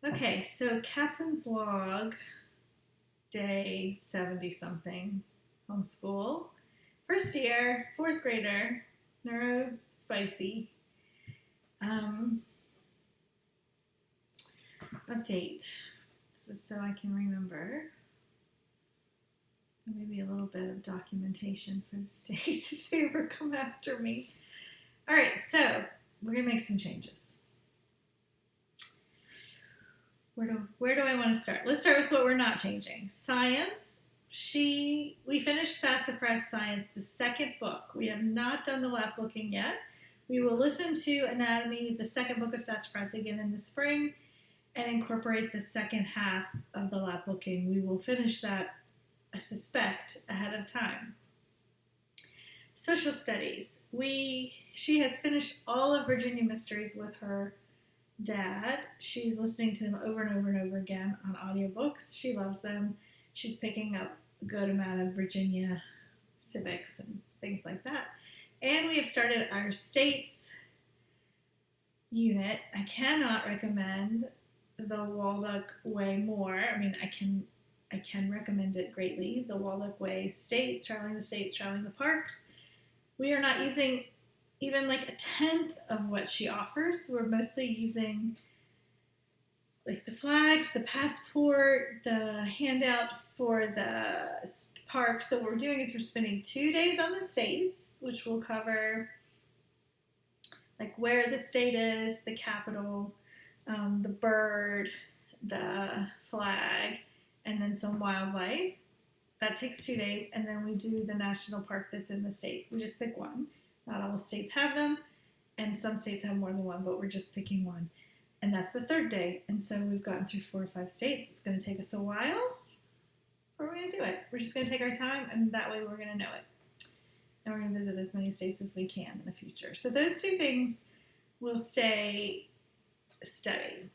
Okay, so Captain's Log, day 70 something, homeschool. First year, fourth grader, neuro spicy. Um, Update. This is so I can remember. Maybe a little bit of documentation for the state if they ever come after me. All right, so we're going to make some changes. Where do I want to start? Let's start with what we're not changing. Science. We finished Sassafras Science, the second book. We have not done the lap booking yet. We will listen to Anatomy, the second book of Sassafras, again in the spring, and incorporate the second half of the lap booking. We will finish that, I suspect, ahead of time. Social studies. She has finished all of Virginia Mysteries with her dad. She's listening to them over and over and over again on audiobooks. She loves them. She's picking up a good amount of Virginia civics and things like that. And we have started our states unit. I cannot recommend the Waldock Way more. I mean, I can recommend it greatly. The Waldock Way states, traveling the parks. We are not using even like a tenth of what she offers. We're mostly using like the flags, the passport, the handout for the park. So what we're doing is we're spending 2 days on the states, which will cover like where the state is, the capital, the bird, the flag, and then some wildlife. That takes 2 days, and then we do the national park that's in the state. We just pick one. Not all the states have them, and some states have more than one, but we're just picking one. And that's the third day. And so we've gotten through 4 or 5 states. It's going to take us a while, but we're going to do it. We're just going to take our time, and that way we're going to know it. And we're going to visit as many states as we can in the future. So those 2 things will stay steady.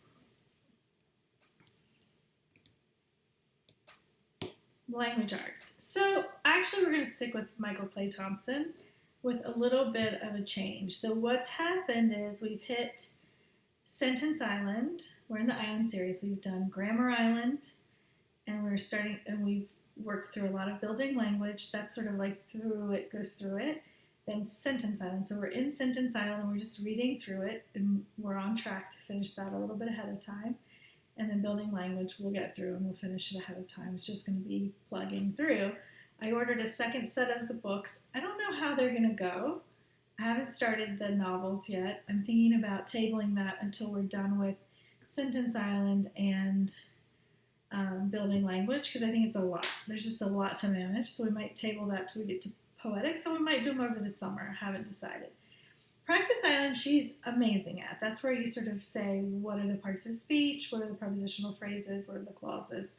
Language arts. So actually we're going to stick with Michael Clay Thompson with a little bit of a change. So what's happened is we've hit Sentence Island. We're in the Island series. We've done Grammar Island, and we've worked through a lot of building language. That's sort of like goes through it. Then Sentence Island. So we're in Sentence Island, and we're just reading through it, and we're on track to finish that a little bit ahead of time. And then building language we'll get through, and we'll finish it ahead of time. It's just going to be plugging through. I ordered a second set of the books. I don't know how they're going to go. I haven't started the novels yet. I'm thinking about tabling that until we're done with Sentence Island and building language, because I think it's a lot. There's just a lot to manage, so we might table that till we get to poetics, so we might do them over the summer. I haven't decided. Practice Island, she's amazing at. That's where you sort of say, what are the parts of speech, what are the prepositional phrases, what are the clauses,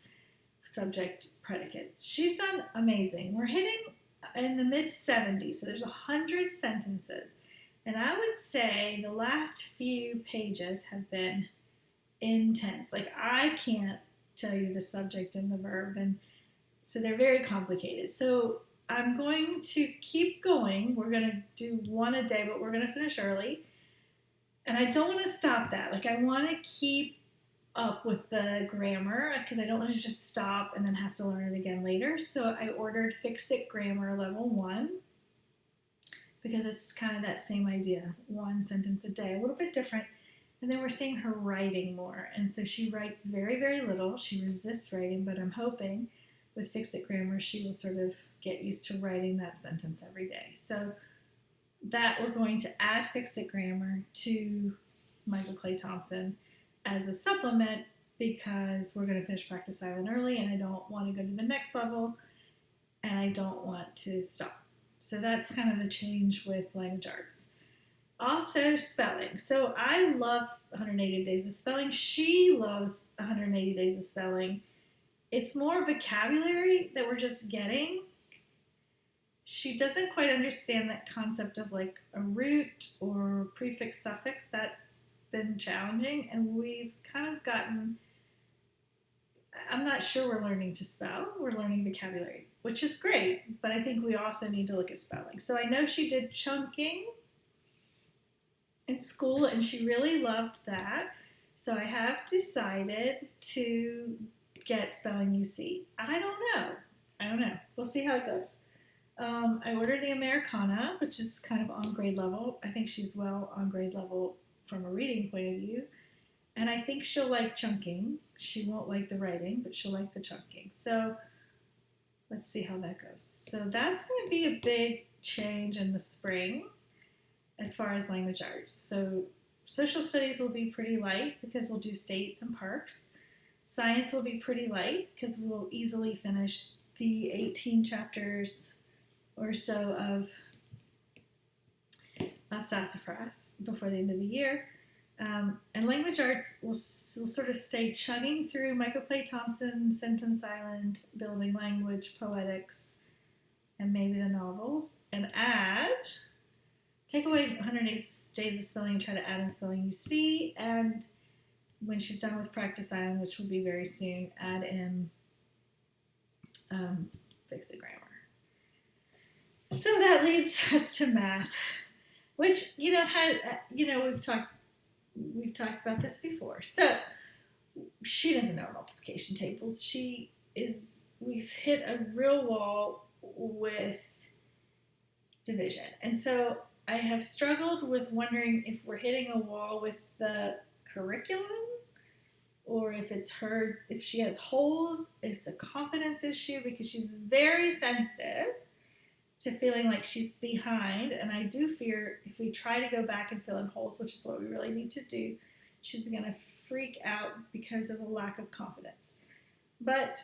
subject, predicate. She's done amazing. We're hitting in the mid-70s, so there's 100 sentences. And I would say the last few pages have been intense. Like, I can't tell you the subject and the verb, and so they're very complicated. So I'm going to keep going. We're going to do 1 a day, but we're going to finish early. And I don't want to stop that. Like, I want to keep up with the grammar, because I don't want to just stop and then have to learn it again later. So I ordered Fix-It Grammar Level 1, because it's kind of that same idea. 1 sentence a day, a little bit different. And then we're seeing her writing more. And so she writes very, very little. She resists writing, but I'm hoping with Fix-It Grammar, she will sort of get used to writing that sentence every day. So that we're going to add Fix-It Grammar to Michael Clay Thompson as a supplement, because we're going to finish Practice Island early, and I don't want to go to the next level, and I don't want to stop. So that's kind of the change with language arts. Also, spelling. So I love 180 Days of Spelling. She loves 180 Days of Spelling. It's more vocabulary that we're just getting. She doesn't quite understand that concept of like a root or prefix suffix. That's been challenging, and we've kind of gotten, I'm not sure we're learning to spell. We're learning vocabulary, which is great, but I think we also need to look at spelling. So I know she did chunking in school, and she really loved that. So I have decided to get spelling UC. I don't know. We'll see how it goes. I ordered the Americana, which is kind of on grade level. I think she's well on grade level from a reading point of view. And I think she'll like chunking. She won't like the writing, but she'll like the chunking. So let's see how that goes. So that's going to be a big change in the spring as far as language arts. So social studies will be pretty light because we'll do states and parks. Science will be pretty light because we'll easily finish the 18 chapters or so of sassafras before the end of the year. And language arts will sort of stay chugging through Michael Clay Thompson, Sentence Island, Building Language, Poetics, and maybe the novels, and take away 108 days of spelling and try to add in spelling UC, and when she's done with Practice Island, which will be very soon, add in Fix It Grammar. So that leads us to math, which we've talked about this before. So she doesn't know multiplication tables. We've hit a real wall with division, and so I have struggled with wondering if we're hitting a wall with the curriculum or if she has holes. It's a confidence issue because she's very sensitive to feeling like she's behind, and I do fear if we try to go back and fill in holes, which is what we really need to do, she's going to freak out because of a lack of confidence. But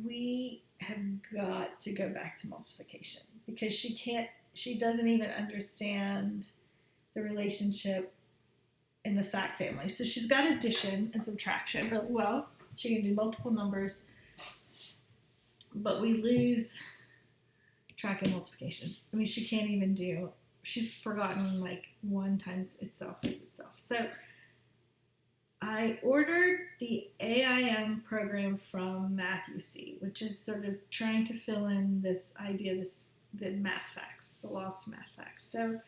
we have got to go back to multiplication because she doesn't even understand the relationship in the fact family. So she's got addition and subtraction really well. She can do multiple numbers, but we lose track of multiplication. I mean, she's forgotten like 1 times itself is itself. So I ordered the AIM program from Math UC, which is sort of trying to fill in this idea, the math facts, the lost math facts. So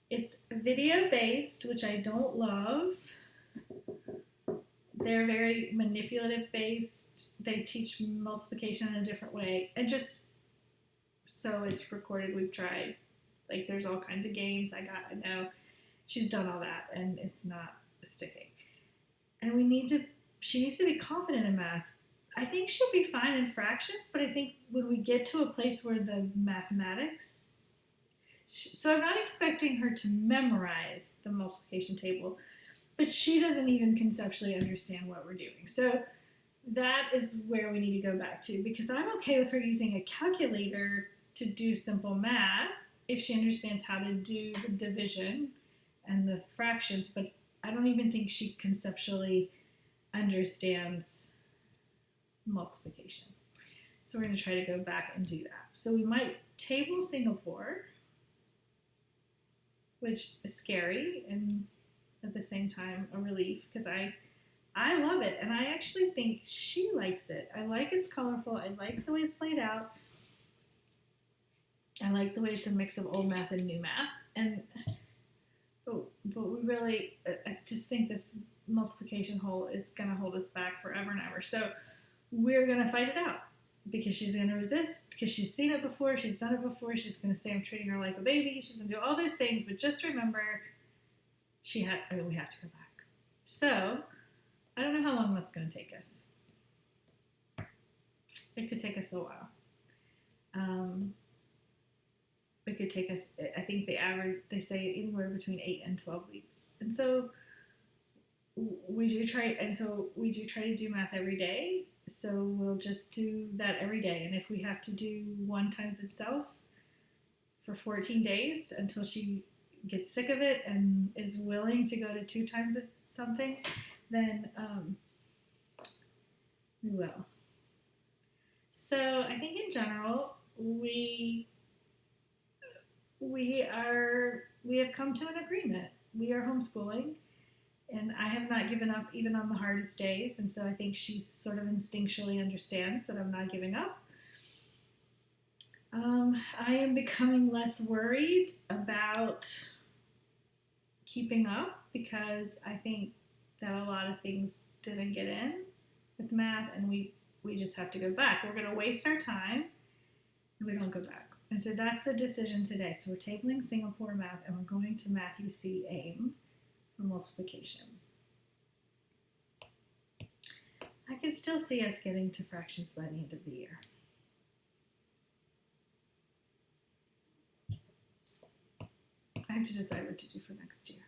it's video based, which I don't love. They're very manipulative based. They teach multiplication in a different way. And just so it's recorded, we've tried. Like there's all kinds of games I know. She's done all that and it's not sticking. And she needs to be confident in math. I think she'll be fine in fractions, but I think when we get to a place where the mathematics, so I'm not expecting her to memorize the multiplication table, but she doesn't even conceptually understand what we're doing. So that is where we need to go back to, because I'm okay with her using a calculator to do simple math if she understands how to do the division and the fractions, but I don't even think she conceptually understands multiplication. So we're going to try to go back and do that. So we might table Singapore, which is scary and at the same time a relief because I love it and I actually think she likes it. I like it's colorful. I like the way it's laid out. I like the way it's a mix of old math and new math. But we really, I just think this multiplication hole is going to hold us back forever and ever. So we're going to fight it out because she's going to resist, because she's seen it before, she's done it before, she's going to say I'm treating her like a baby, she's going to do all those things, but just remember, we have to go back. So I don't know how long that's going to take us. It could take us a while. It could take us, I think they say anywhere between 8 and 12 weeks. And so we do try to do math every day. So we'll just do that every day. And if we have to do 1 times itself for 14 days until she gets sick of it and is willing to go to 2 times something, then we will. So I think in general, we have come to an agreement. We are homeschooling, and I have not given up even on the hardest days, and so I think she sort of instinctually understands that I'm not giving up. I am becoming less worried about keeping up because I think that a lot of things didn't get in with math, and we just have to go back. We're going to waste our time and we don't go back. And so that's the decision today. So we're tabling Singapore math and we're going to Math UC AIM for multiplication. I can still see us getting to fractions by the end of the year. I have to decide what to do for next year.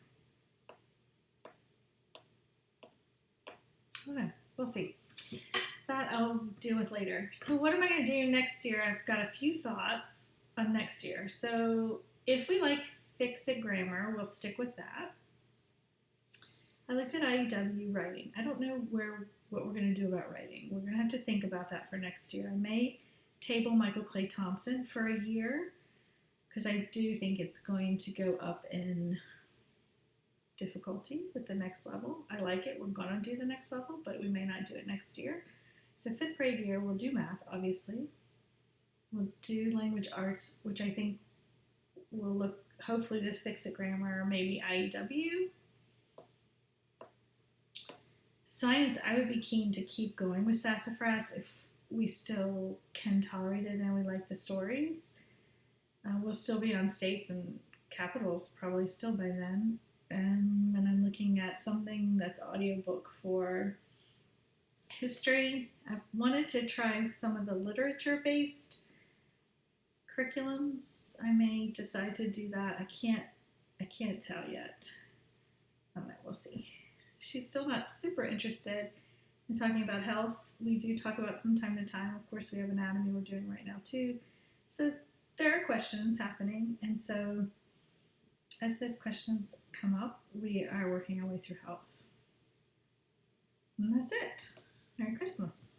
Okay, we'll see. That I'll deal with later. So what am I going to do next year? I've got a few thoughts on next year. So if we like fix-it grammar, we'll stick with that. I looked at IEW writing. I don't know what we're going to do about writing. We're going to have to think about that for next year. I may table Michael Clay Thompson for a year because I do think it's going to go up in difficulty with the next level. I like it. We're going to do the next level, but we may not do it next year. So 5th grade year, we'll do math, obviously. We'll do language arts, which I think will look, hopefully, this fix-it grammar, maybe IEW. Science, I would be keen to keep going with Sassafras if we still can tolerate it and we like the stories. We'll still be on states and capitals probably still by then. And I'm looking at something that's audiobook for history. I've wanted to try some of the literature-based curriculums. I may decide to do that. I can't tell yet. We'll see. She's still not super interested in talking about health. We do talk about it from time to time. Of course, we have anatomy we're doing right now too. So there are questions happening, and so as those questions come up, we are working our way through health. And that's it. Merry Christmas.